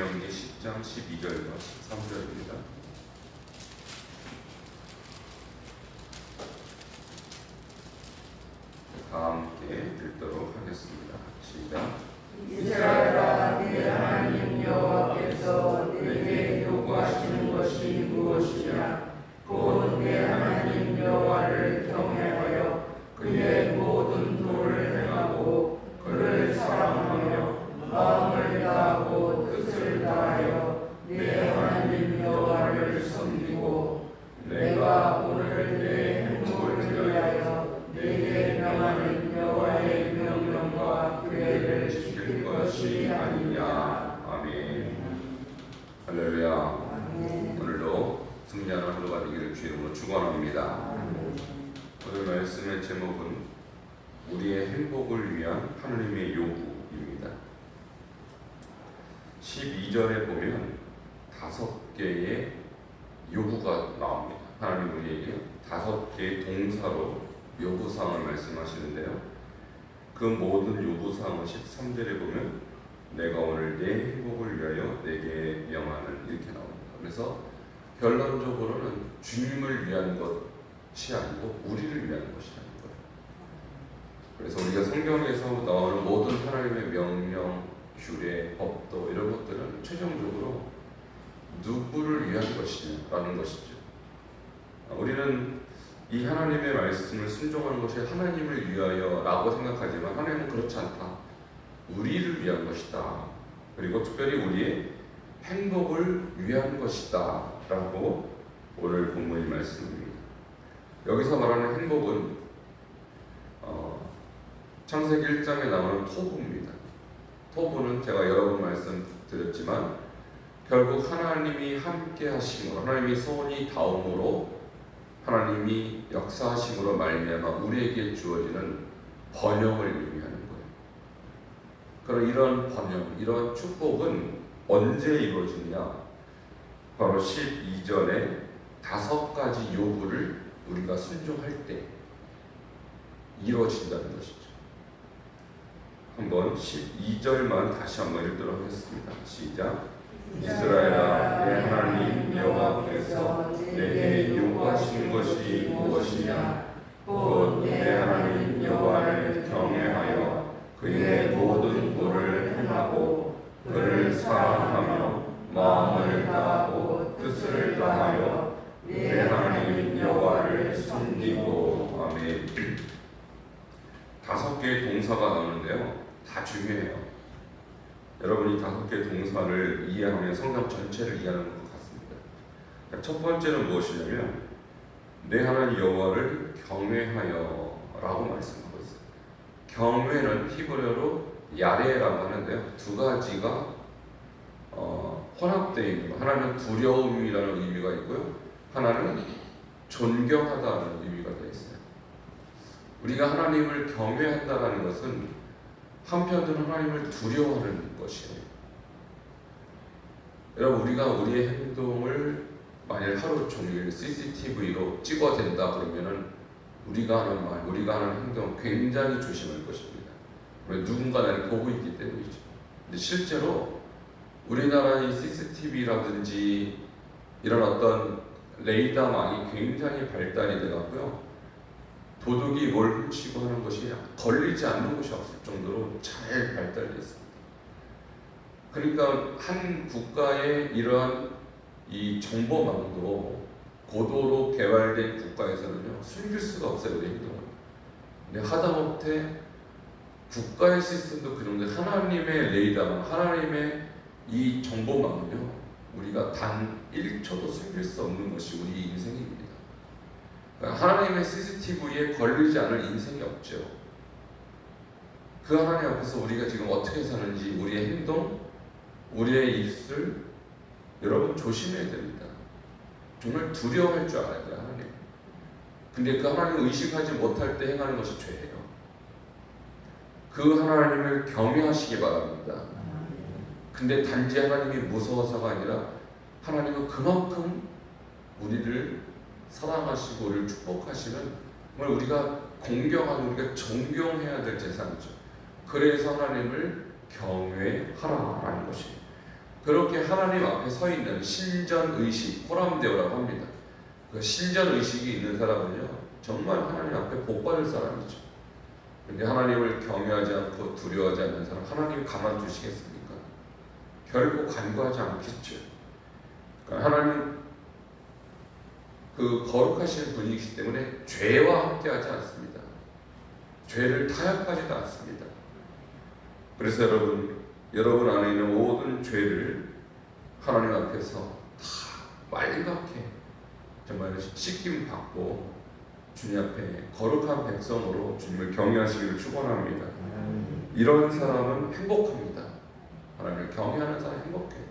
신명기 10장 12절과 13절입니다. 다 함께 읽도록 하겠습니다. 시작. 이스라엘아, 네 하나님 여호와께서 내게 요구하시는 것이 무엇이냐? 곧 내 하나님 여호와를 경외하여 그의 모든 도를 행하고 그를 사랑하며 마음을 다하고 뜻을 다하여 내 하나님 여호와를 섬기고 내가 오늘 내 행복을 위하여 내게 명하는 여호와의 명령과 규례를 지킬 것이 아니냐. 아멘. 할렐루야. 오늘도 승리하는 하루가 되기를 주의 이름으로 축원합니다. 오늘 말씀의 제목은 우리의 행복을 위한 하나님의 요구입니다. 12절에 보면 5개의 요구가 나옵니다. 하나님 우리에게 5개의 동사로 요구사항을 말씀하시는데요. 그 모든 요구사항은 13절에 보면 내가 오늘 내 행복을 위하여 내게 명하는 이렇게 나옵니다. 그래서 결론적으로는 주님을 위한 것이 아니고 우리를 위한 것이라는 거예요. 그래서 우리가 성경에서 나오는 모든 하나님의 명령, 규례, 법도 이런 것들은 최종적으로 누구를 위한 것이냐라는 것이죠. 우리는 이 하나님의 말씀을 순종하는 것이 하나님을 위하여 라고 생각하지만 하나님은 그렇지 않다. 우리를 위한 것이다. 그리고 특별히 우리의 행복을 위한 것이다 라고 오늘 본문의 말씀입니다. 여기서 말하는 행복은 창세기 1장에 나오는 토부입니다. 토부는 제가 여러 번 말씀드렸지만 결국 하나님이 함께 하심으로, 하나님이 손이 닿음으로, 하나님이 역사하심으로 말미암아 우리에게 주어지는 번영을 의미하는 거예요. 그럼 이런 번영, 이런 축복은 언제 이루어지냐? 바로 12절에 5가지 요구를 우리가 순종할 때 이루어진다는 것이죠. 한번 12절만 다시 한번 읽도록 하겠습니다. 시작. 이스라엘아, 내 하나님 여호와께서 내게 요구하시는 것이 무엇이냐? 곧 내 하나님 여호와를 경외하여 그의 모든 도를 행하고 그를 사랑하며 마음을 다하고 뜻을 다하여 내 하나님 여호와를 섬기고. 아멘. 5개의 동사가 나오는데요, 다 중요해요. 여러분이 5개의 동사를 이해하면 성경 전체를 이해하는 것 같습니다. 첫 번째는 무엇이냐면 내 하나님 여호와를 경외하여 라고 말씀하고 있어요. 경외는 히브리어로 야레라고 하는데요, 2가지가 혼합되어 있는 거. 하나는 두려움이라는 의미가 있고요, 하나는 존경하다는 의미가 되어 있어요. 우리가 하나님을 경외한다는 것은 한편으로는 하나님을 두려워하는 것이에요. 여러분, 우리가 우리의 행동을 만일 하루 종일 CCTV로 찍어댄다 그러면은 우리가 하는 말, 우리가 하는 행동 굉장히 조심할 것입니다. 왜? 누군가 나를 보고 있기 때문이죠. 근데 실제로 우리나라의 CCTV라든지 이런 어떤 레이더망이 굉장히 발달이 되었고요, 도둑이 뭘 훔치고 하는 것이 걸리지 않는 곳이 없을 정도로 잘 발달되어 있습니다. 그러니까 한 국가의 이러한 이 정보망도 고도로 개발된 국가에서는요, 숨길 수가 없어요, 우리 행동을. 근데 하다못해 국가의 시스템도 그 정도, 하나님의 레이더망, 하나님의 이 정보망은요, 우리가 단 1초도 숨길 수 없는 것이 우리 인생입니다. 하나님의 CCTV에 걸리지 않을 인생이 없죠. 그 하나님 앞에서 우리가 지금 어떻게 사는지, 우리의 행동, 우리의 입술, 여러분 조심해야 됩니다. 정말 두려워할 줄 알아야 돼요, 하나님. 근데 그 하나님을 의식하지 못할 때 행하는 것이 죄예요. 그 하나님을 경외하시기 바랍니다. 근데 단지 하나님이 무서워서가 아니라 하나님은 그만큼 우리를 사랑하시고 우리를 축복하시는, 정말 우리가 공경하고 우리가 존경해야 될 재산이죠. 그래서 하나님을 경외하라라는 것입니다. 그렇게 하나님 앞에 서 있는 신전의식, 호람데오라고 합니다. 그 신전의식이 있는 사람은요 정말 하나님 앞에 복받을 사람이죠. 근데 하나님을 경외하지 않고 두려워하지 않는 사람, 하나님이 가만두시겠습니까? 결코 간구하지 않겠죠. 그러니까 하나님은 그 거룩하신 분이시기 때문에 죄와 함께하지 않습니다. 죄를 타협하지도 않습니다. 그래서 여러분 안에 있는 모든 죄를 하나님 앞에서 다 말갛게 정말 씻김 받고 주님 앞에 거룩한 백성으로 주님을 경외하시기를 축원합니다. 이런 사람은 행복합니다. 하나님을 경외하는 사람 행복해요.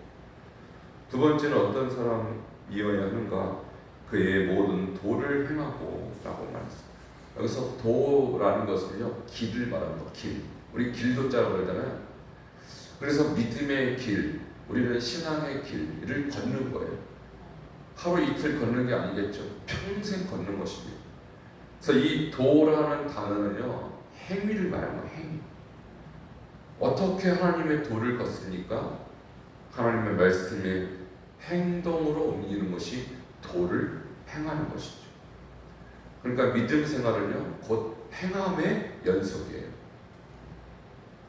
두 번째는 어떤 사람이어야 하는가? 그의 모든 도를 행하고 라고 말했습니다. 여기서 도라는 것은요 길을 말합니다. 길. 우리 길도자라고 그러잖아요. 그래서 믿음의 길, 우리는 신앙의 길을 걷는 거예요. 하루 이틀 걷는 게 아니겠죠. 평생 걷는 것입니다. 그래서 이 도라는 단어는요 행위를 말하는 거예요. 행위. 어떻게 하나님의 도를 걷습니까? 하나님의 말씀에 행동으로 옮기는 것이 도를 행하는 것이죠. 그러니까 믿음 생활은요 곧 행함의 연속이에요.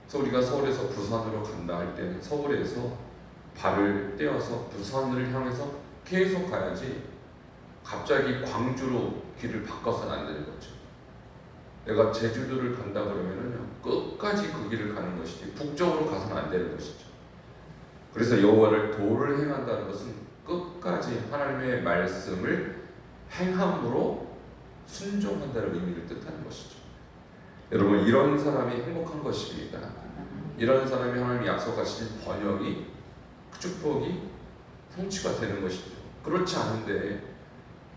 그래서 우리가 서울에서 부산으로 간다 할 때는 서울에서 발을 떼어서 부산을 향해서 계속 가야지 갑자기 광주로 길을 바꿔서는 안 되는 거죠. 내가 제주도를 간다 그러면은요 끝까지 그 길을 가는 것이지 북쪽으로 가서는 안 되는 것이죠. 그래서 여호와를 도를 행한다는 것은 끝까지 하나님의 말씀을 행함으로 순종한다는 의미를 뜻하는 것이죠. 여러분 이런 사람이 행복한 것입니다. 이런 사람이 하나님이 약속하신 번영이 축복이 성취가 되는 것이죠. 그렇지 않은데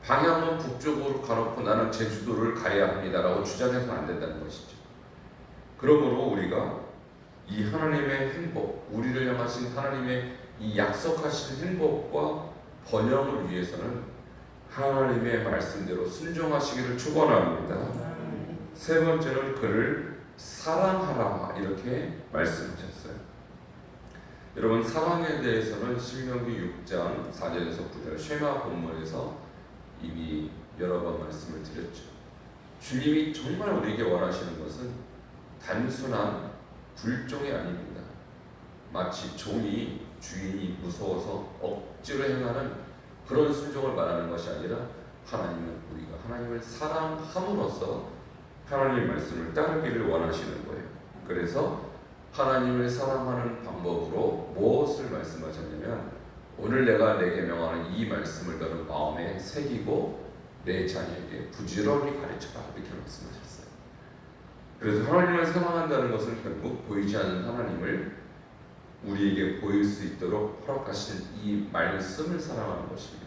방향은 북쪽으로 가놓고 나는 제주도를 가야 합니다라고 주장해서는 안 된다는 것이죠. 그러므로 우리가 이 하나님의 행복, 우리를 향하신 하나님의 이 약속하신 행복과 번영을 위해서는 하나님의 말씀대로 순종하시기를 축원합니다. 세 번째는 그를 사랑하라 이렇게 말씀하셨어요. 여러분 사랑에 대해서는 신명기 6장 4절에서 9절 쉐마 본문에서 이미 여러 번 말씀을 드렸죠. 주님이 정말 우리에게 원하시는 것은 단순한 굴종이 아닙니다. 마치 종이 주인이 무서워서 억지로 행하는 그런 순종을 말하는 것이 아니라 하나님은 우리가 하나님을 사랑함으로써 하나님의 말씀을 따르기를 원하시는 거예요. 그래서 하나님을 사랑하는 방법으로 무엇을 말씀하셨냐면 오늘 내가 내게 명하는 이 말씀을 너는 마음에 새기고 내 자녀에게 부지런히 가르쳐라 이렇게 말씀하셨어요. 그래서 하나님을 사랑한다는 것은 결국 보이지 않는 하나님을 우리에게 보일 수 있도록 허락하신 이 말씀을 사랑하는 것입니다.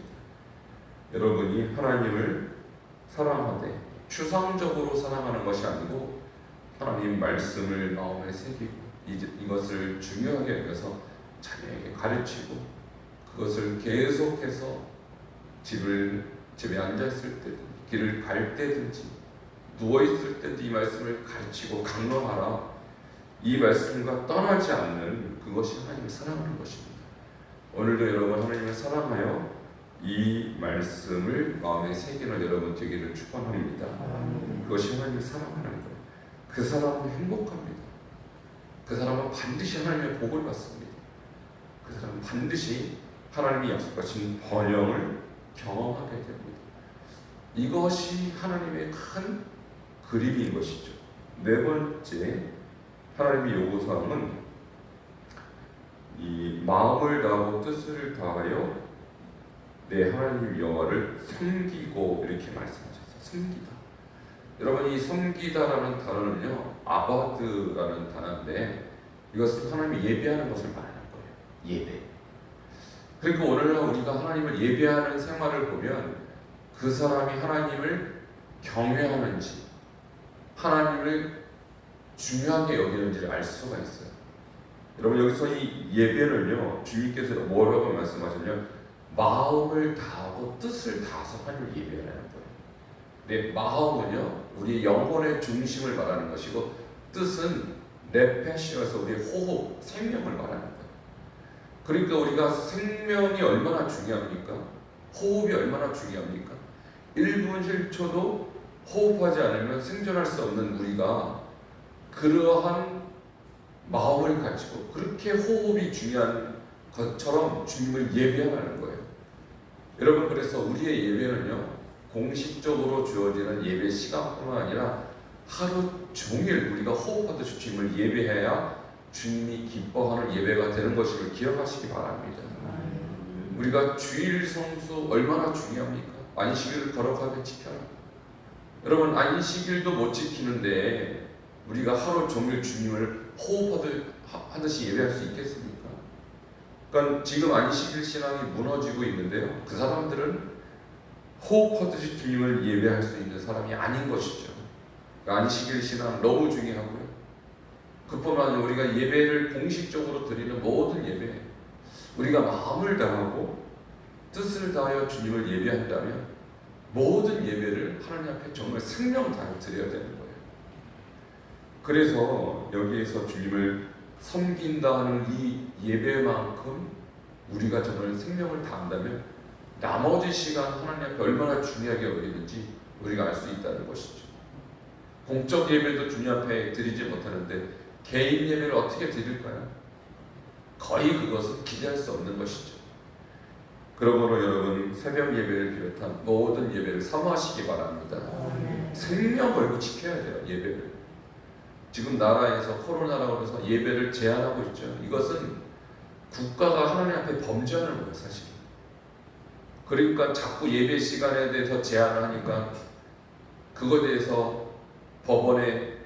여러분이 하나님을 사랑하되 추상적으로 사랑하는 것이 아니고 하나님 말씀을 마음에 새기고 이것을 중요하게 여겨서 자녀에게 가르치고 그것을 계속해서 집에 앉아있을 때 길을 갈 때든지 누워있을 때도 이 말씀을 가르치고 강론하라 이 말씀과 떠나지 않는 그것이 하나님을 사랑하는 것입니다. 오늘도 여러분 하나님을 사랑하여 이 말씀을 마음에 새기는 여러분 되기를 축원합니다. 그것이 하나님을 사랑하는 거예요. 그 사람은 행복합니다. 그 사람은 반드시 하나님의 복을 받습니다. 그 사람은 반드시 하나님이 약속하신 번영을 경험하게 됩니다. 이것이 하나님의 큰 그림인 것이죠. 네 번째 하나님의 요구사항은 이 마음을 다하고 뜻을 다하여 내 하나님 여호와를 섬기고 이렇게 말씀하셨어요. 섬기다. 여러분 이 섬기다라는 단어는요 아바드라는 단어인데 이것은 하나님이 예배하는 것을 말하는 거예요. 예배. 그러니까 오늘날 우리가 하나님을 예배하는 생활을 보면 그 사람이 하나님을 경외하는지 하나님을 중요하게 여기는지를 알 수가 있어요. 여러분 여기서 이 예배는요 주님께서 뭐라고 말씀하셨냐면 마음을 다하고 뜻을 다해서 하나님을 예배하는 거예요. 내 마음은요 우리의 영혼의 중심을 말하는 것이고 뜻은 네페시어에서 우리의 호흡, 생명을 말하는 거예요. 그러니까 우리가 생명이 얼마나 중요합니까? 호흡이 얼마나 중요합니까? 1분 1초도 호흡하지 않으면 생존할 수 없는 우리가 그러한 마음을 가지고 그렇게 호흡이 중요한 것처럼 주님을 예배하는 거예요. 여러분, 그래서 우리의 예배는요, 공식적으로 주어지는 예배 시간뿐만 아니라 하루 종일 우리가 호흡하듯이 주님을 예배해야 주님이 기뻐하는 예배가 되는 것을 기억하시기 바랍니다. 우리가 주일 성수 얼마나 중요합니까? 안식일을 거룩하게 지켜라. 여러분, 안식일도 못 지키는데 우리가 하루 종일 주님을 호흡하듯이 예배할 수 있겠습니까? 그러니까 지금 안식일 신앙이 무너지고 있는데요, 그 사람들은 호흡하듯이 주님을 예배할 수 있는 사람이 아닌 것이죠. 그러니까 안식일 신앙 너무 중요하고요. 그뿐만 아니라 우리가 예배를 공식적으로 드리는 모든 예배, 우리가 마음을 다하고 뜻을 다하여 주님을 예배한다면 모든 예배를 하나님 앞에 정말 생명 다해 드려야 되는 거예요. 그래서 여기에서 주님을 섬긴다 하는 이 예배만큼 우리가 정말 생명을 다한다면 나머지 시간 하나님 앞에 얼마나 중요하게 여기는지 우리가 알 수 있다는 것이죠. 공적 예배도 주님 앞에 드리지 못하는데 개인 예배를 어떻게 드릴까요? 거의 그것은 기대할 수 없는 것이죠. 그러므로 여러분, 새벽 예배를 비롯한 모든 예배를 사모하시기 바랍니다. 생명 걸고 지켜야 돼요, 예배를. 지금 나라에서 코로나라고 해서 예배를 제한하고 있죠. 이것은 국가가 하나님 앞에 범죄하는 거예요, 사실. 그러니까 자꾸 예배 시간에 대해서 제한을 하니까 그거에 대해서 법원에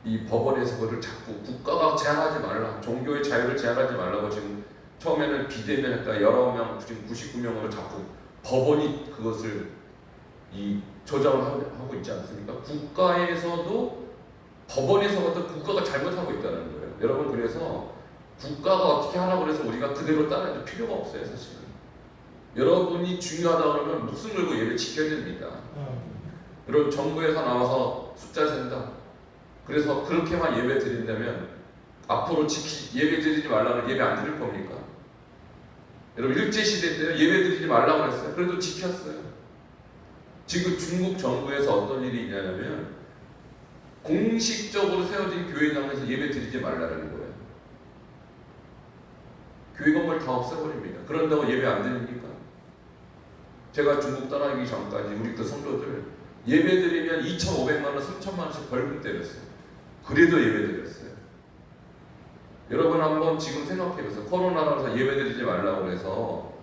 이 법원에서 그걸 자꾸 국가가 제한하지 말라, 종교의 자유를 제한하지 말라고 지금 처음에는 비대면했다 여러 명, 지금 99명으로 자꾸 법원이 그것을 조정을 하고 있지 않습니까? 국가에서도 법원에서부터 국가가 잘못하고 있다는 거예요. 여러분, 그래서 국가가 어떻게 하라고 그래서 우리가 그대로 따라줄 필요가 없어요, 사실은. 여러분이 중요하다 그러면 목숨 걸고 예배 지켜야 됩니다. 여러분, 정부에서 나와서 숫자 센다. 그래서 그렇게만 예배 드린다면 앞으로 예배 드리지 말라면 예배 안 드릴 겁니까? 여러분, 일제시대 때 예배 드리지 말라고 그랬어요. 그래도 지켰어요. 지금 중국 정부에서 어떤 일이 있냐면 공식적으로 세워진 교회당에서 예배 드리지 말라는 거예요. 교회 건물 다 없애버립니다. 그런다고 예배 안 드립니까? 제가 중국 떠나기 전까지 우리 그 성도들 예배 드리면 2,500만 원, 3,000만 원씩 벌금 때렸어요. 그래도 예배 드렸어요. 여러분, 한번 지금 생각해보세요. 코로나라서 예배 드리지 말라고 해서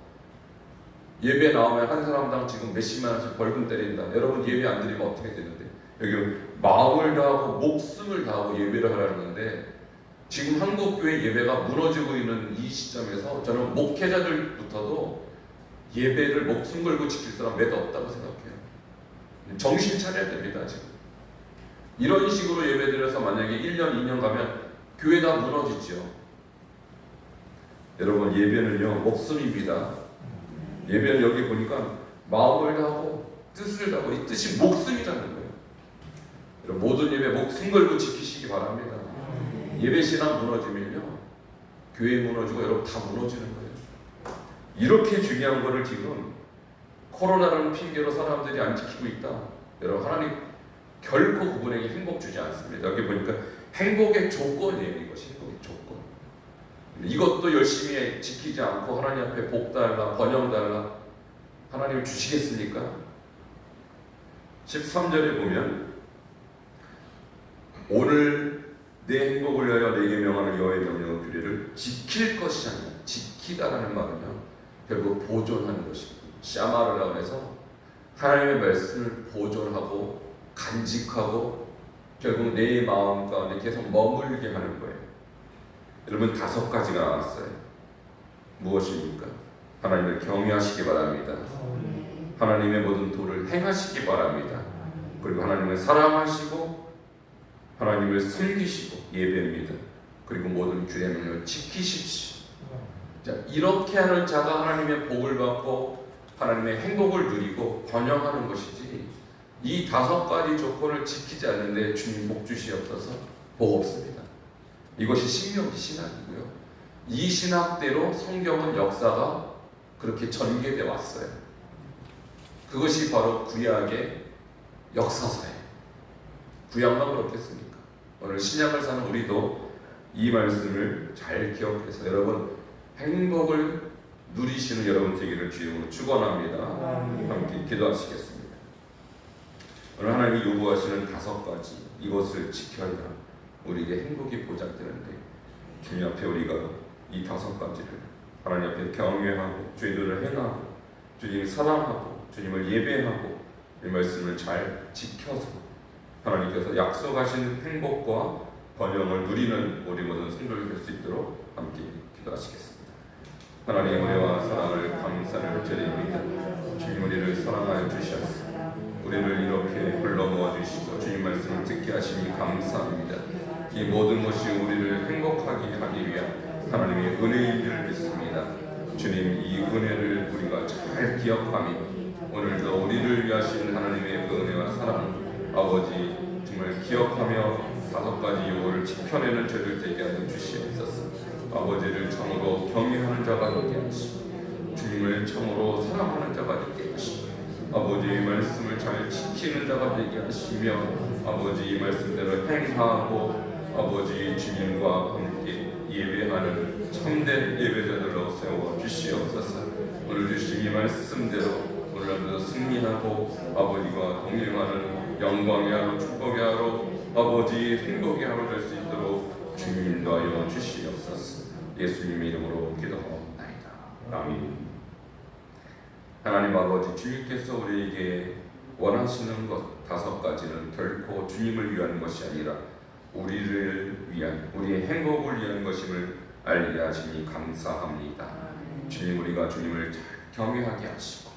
예배 나오면 한 사람당 지금 몇십만 원씩 벌금 때린다. 여러분, 예배 안 드리면 어떻게 되는데? 여기 마음을 다하고 목숨을 다하고 예배를 하라는 건데, 지금 한국교회 예배가 무너지고 있는 이 시점에서 저는 목회자들부터도 예배를 목숨 걸고 지킬 사람 몇 없다고 생각해요. 정신 차려야 됩니다. 지금 이런 식으로 예배드려서 만약에 1년, 2년 가면 교회 다 무너지죠. 여러분, 예배는요 목숨입니다. 예배는 여기 보니까 마음을 다하고 뜻을 다하고, 이 뜻이 목숨이라는 거예요. 여러분, 모든 예배 목숨 걸고 지키시기 바랍니다. 예배 신앙 무너지면요 교회 무너지고 여러분 다 무너지는 거예요. 이렇게 중요한 거를 지금 코로나라는 핑계로 사람들이 안 지키고 있다. 여러분, 하나님 결코 그분에게 행복 주지 않습니다. 여기 보니까 행복의 조건이에요. 이것이 행복의 조건. 이것도 열심히 지키지 않고 하나님 앞에 복 달라, 번영 달라, 하나님을 주시겠습니까? 13절에 보면 오늘 내 행복을 위하여 내게 명하는 여호와의 명령과 규례를 지킬 것이 아니라, 지키다라는 말은요 결국 보존하는 것입니다. 샤마르라고 해서 하나님의 말씀을 보존하고 간직하고 결국 내 마음 가운데 계속 머물게 하는 거예요. 여러분, 5가지가 나왔어요. 무엇입니까? 하나님을 경외하시기 바랍니다. 하나님의 모든 도를 행하시기 바랍니다. 그리고 하나님을 사랑하시고 하나님을 섬기시고 예배입니다. 그리고 모든 규례 명령을 지키십시오. 자, 이렇게 하는 자가 하나님의 복을 받고 하나님의 행복을 누리고 번영하는 것이지, 이 5가지 조건을 지키지 않는데 주님 복 주시옵소서, 복 없습니다. 이것이 신명기 신학이고요. 이 신학대로 성경은 역사가 그렇게 전개되어 왔어요. 그것이 바로 구약의 역사서예요. 구약만 그렇겠습니까? 오늘 신약을 사는 우리도 이 말씀을 잘 기억해서 여러분 행복을 누리시는 여러분 되기를 주님으로 축원합니다. 함께 기도하시겠습니다. 오늘 하나님이 요구하시는 5가지 이것을 지켜야 우리에게 행복이 보장되는데 주님 앞에 우리가 이 5가지를 하나님 앞에 경외하고 주님을 행하고 주님을 사랑하고 주님을 예배하고 이 말씀을 잘 지켜서 하나님께서 약속하신 행복과 번영을 누리는 우리 모든 성도들 될 수 있도록 함께 기도하시겠습니다. 하나님 은혜와 사랑을 감사를 드립니다. 주님 우리를 사랑하여 주셨습니다. 우리를 이렇게 불러 모아주시고 주님 말씀을 듣게 하시니 감사합니다. 이 모든 것이 우리를 행복하게 하기 위한 하나님의 은혜인 줄 믿습니다. 주님 이 은혜를 우리가 잘 기억하며 오늘도 우리를 위하신 하나님의 은혜와 사랑 아버지 정말 기억하며 5가지 요구를 지켜내는 저들 되게 하여 주시옵소서. 아버지를 참으로 경외하는 자가 되게 하시고 주님을 참으로 사랑하는 자가 되게 하시고 아버지의 말씀을 잘 지키는 자가 되게 하시며 아버지 이 말씀대로 행하고 아버지 주님과 함께 예배하는 참된 예배자들로 세워 주시옵소서. 오늘 주신 이 말씀대로 오늘도 승리하고 아버지와 동행하는 영광의 하루 축복의 하루 아버지 행복의 하루 될 수 있도록 주님 인도하여 주시옵소서. 예수님 이름으로 기도하옵나이다. 아멘. 하나님 아버지 주님께서 우리에게 원하시는 것 5가지는 결코 주님을 위한 것이 아니라 우리를 위한 우리의 행복을 위한 것임을 알게 하시니 감사합니다. 주님 우리가 주님을 잘 경외하게 하시고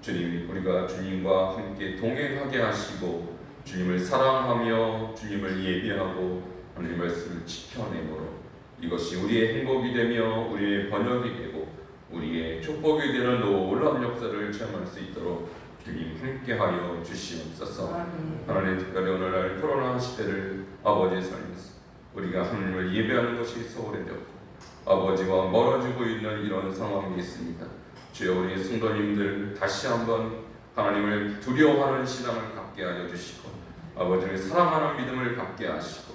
주님 우리가 주님과 함께 동행하게 하시고 주님을 사랑하며 주님을 예배하고 하나님의 말씀을 지켜내므로 이것이 우리의 행복이 되며 우리의 번역이 되고 우리의 축복이 되는 놀라운 역사를 체험할 수 있도록 주님 함께하여 주시옵소서. 하나님 특별히 오늘날 코로나 시대를 아버지의 삶에서 우리가 하나님을 예배하는 것이 소홀해졌고 아버지와 멀어지고 있는 이런 상황이 있습니다. 주여 우리 성도님들 다시 한번 하나님을 두려워하는 신앙을 갖게 하여 주시고 아버지를 사랑하는 믿음을 갖게 하시고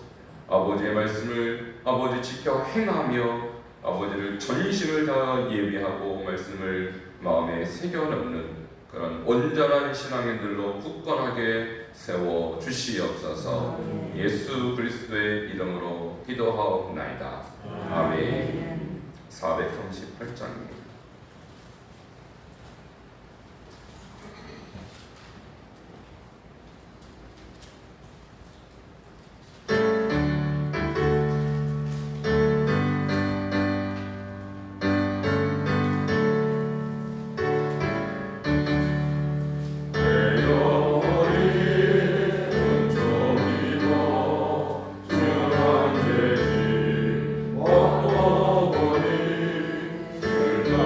아버지의 말씀을 아버지 지켜 행하며 아버지를 전심을 다하 예배하고 말씀을 마음에 새겨 넣는 그런 온전한 신앙인들로 굳건하게 세워 주시옵소서. 예수 그리스도의 이름으로 기도하옵나이다. 아멘. 438장입니다. 주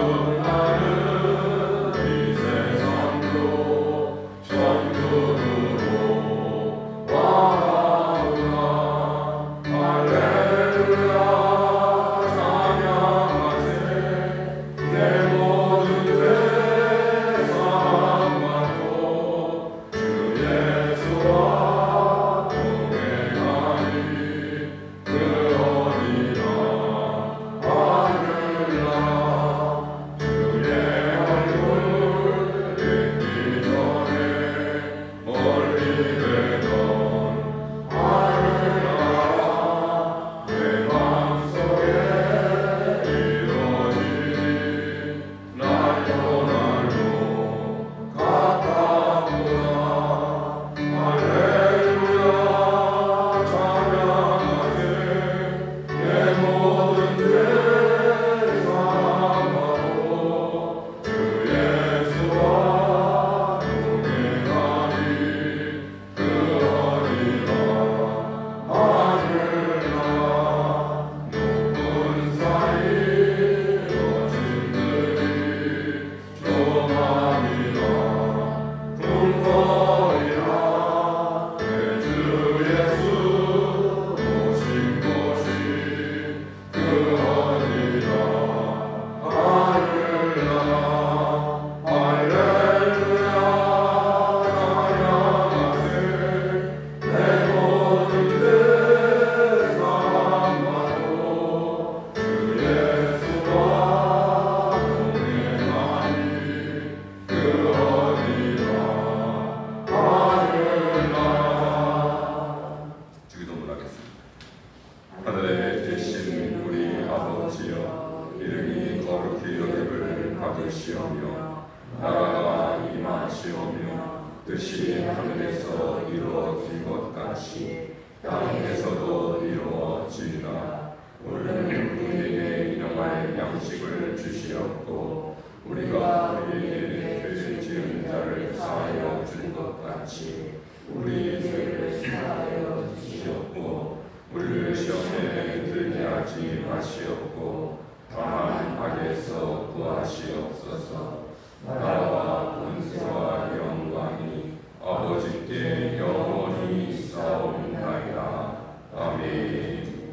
하늘에 계신 우리 아버지여, 이름이 거룩히 여김을 받으시오며 나라가 임하시오며 뜻이 하늘에서 이루어진 것 같이 땅에서도 이루어지리라. 오늘 우리에게 일용할 양식을 주시옵고 우리가 우리에게 죄 지은 자를 사하여 준 것 같이 우리 죄를 사하여 주시옵고 우리를 시험에 들게 하지 마시옵고 다만 악에서 구하시옵소서. 나라와 권세와 영광이 아버지께 영원히 있사옵나이다. 아멘.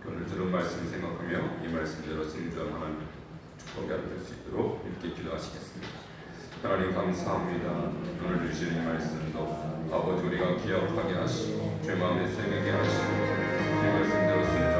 오늘 들은 말씀 생각하며 이 말씀대로 승주한 하나님 축복이 될 수 있도록 함께 기도하시겠습니다. 하나님 감사합니다. 오늘 주신 이 말씀도 아버지 우리가 기억하게 하시고 죄 마음에 새기게 하시고 이 말씀대로 순종하게